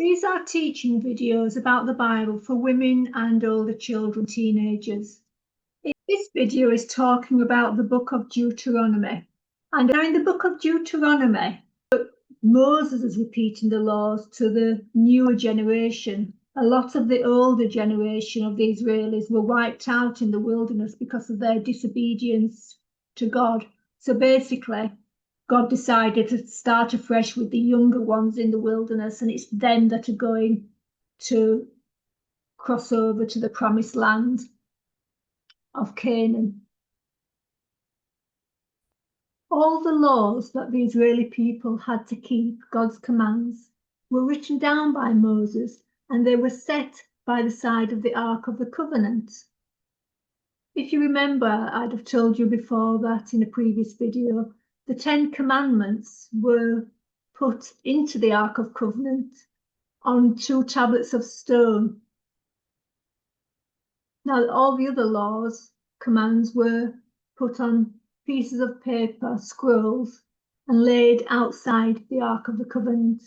These are teaching videos about the Bible for women and older children, teenagers. This video is talking about the book of Deuteronomy. And in the book of Deuteronomy, Moses is repeating the laws to the newer generation. A lot of the older generation of the Israelis were wiped out in the wilderness because of their disobedience to God. So basically, God decided to start afresh with the younger ones in the wilderness, and it's them that are going to cross over to the promised land of Canaan. All the laws that the Israeli people had to keep, God's commands, were written down by Moses, and they were set by the side of the Ark of the Covenant. If you remember, I'd have told you before that in a previous video, the 10 Commandments were put into the Ark of Covenant on 2 tablets of stone. Now, all the other laws, commands, were put on pieces of paper, scrolls, and laid outside the Ark of the Covenant.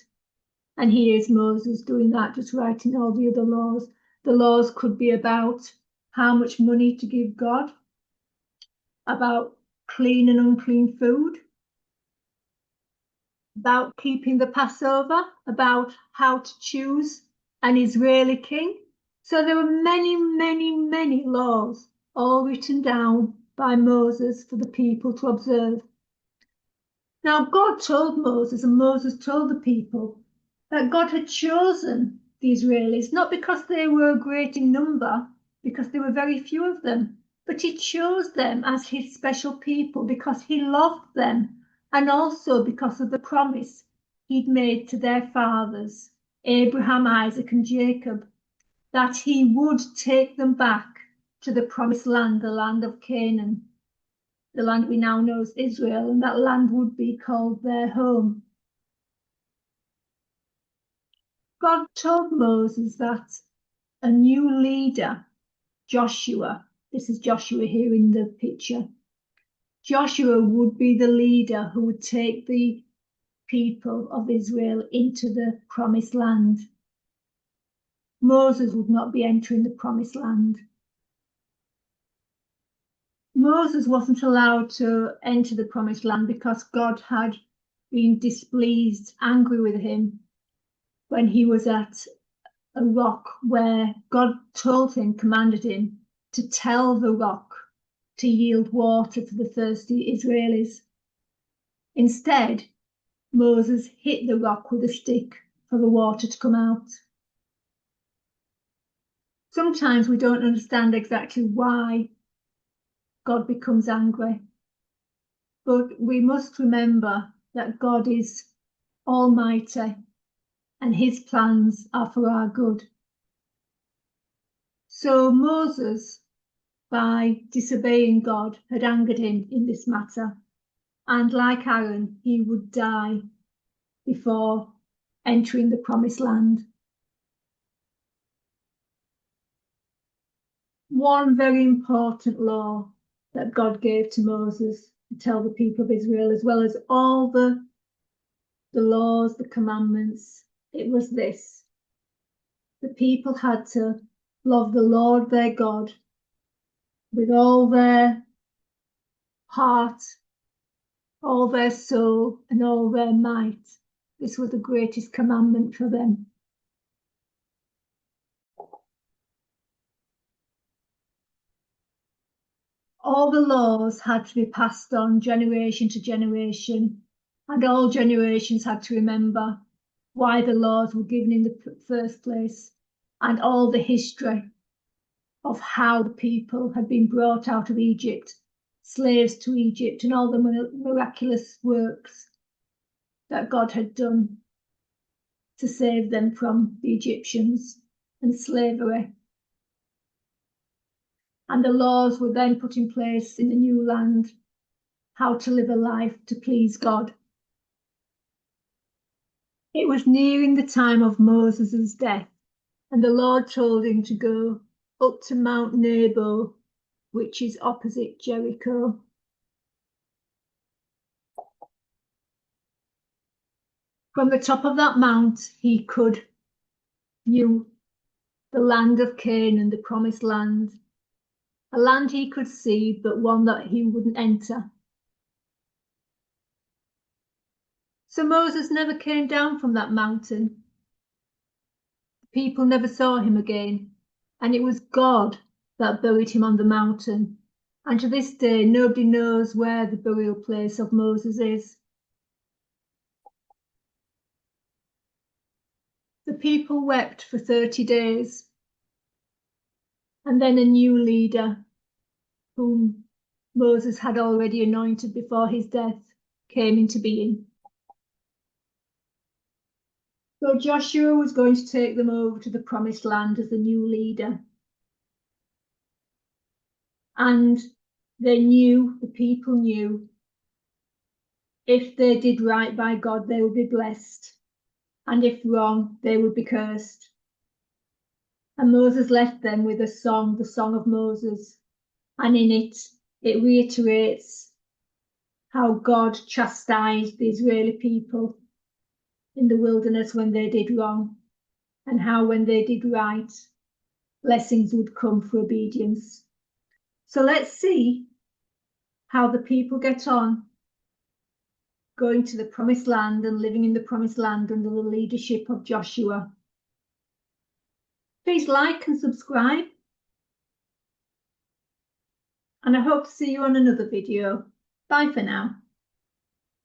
And here's Moses doing that, just writing all the other laws. The laws could be about how much money to give God, about clean and unclean food, about keeping the Passover, about how to choose an Israeli king. So there were many, many, many laws, all written down by Moses for the people to observe. Now, God told Moses, and Moses told the people, that God had chosen the Israelis, not because they were great in number, because there were very few of them, but he chose them as his special people because he loved them, and also because of the promise he'd made to their fathers, Abraham, Isaac, and Jacob, that he would take them back to the promised land, the land of Canaan, the land we now know as Israel, and that land would be called their home. God told Moses that a new leader, Joshua, this is Joshua here in the picture, Joshua would be the leader who would take the people of Israel into the promised land. Moses would not be entering the promised land. Moses wasn't allowed to enter the promised land because God had been displeased, angry with him when he was at a rock where God told him, commanded him to tell the rock to yield water to the thirsty Israelis. Instead, Moses hit the rock with a stick for the water to come out. Sometimes we don't understand exactly why God becomes angry, but we must remember that God is almighty and his plans are for our good. So Moses, by disobeying God, had angered him in this matter, and like Aaron, he would die before entering the promised land. One very important law that God gave to Moses to tell the people of Israel, as well as all the laws, the commandments, it was this: the people had to love the Lord their God with all their heart, all their soul, and all their might. This was the greatest commandment for them. All the laws had to be passed on generation to generation, and all generations had to remember why the laws were given in the first place, and all the history of how the people had been brought out of Egypt, slaves to Egypt, and all the miraculous works that God had done to save them from the Egyptians and slavery. And the laws were then put in place in the new land, how to live a life to please God. It was nearing the time of Moses' death, and the Lord told him to go up to Mount Nebo, which is opposite Jericho. From the top of that mount, he could knew the land of Canaan, the promised land, a land he could see, but one that he wouldn't enter. So Moses never came down from that mountain. The people never saw him again, and it was God that buried him on the mountain. And to this day, nobody knows where the burial place of Moses is. The people wept for 30 days. And then a new leader, whom Moses had already anointed before his death, came into being. So Joshua was going to take them over to the promised land as the new leader. And they knew, the people knew, if they did right by God, they would be blessed. And if wrong, they would be cursed. And Moses left them with a song, the Song of Moses. And in it, it reiterates how God chastised the Israeli people in the wilderness when they did wrong, and how when they did right, blessings would come for obedience. So let's see how the people get on going to the promised land and living in the promised land under the leadership of Joshua. Please like and subscribe. And I hope to see you on another video. Bye for now.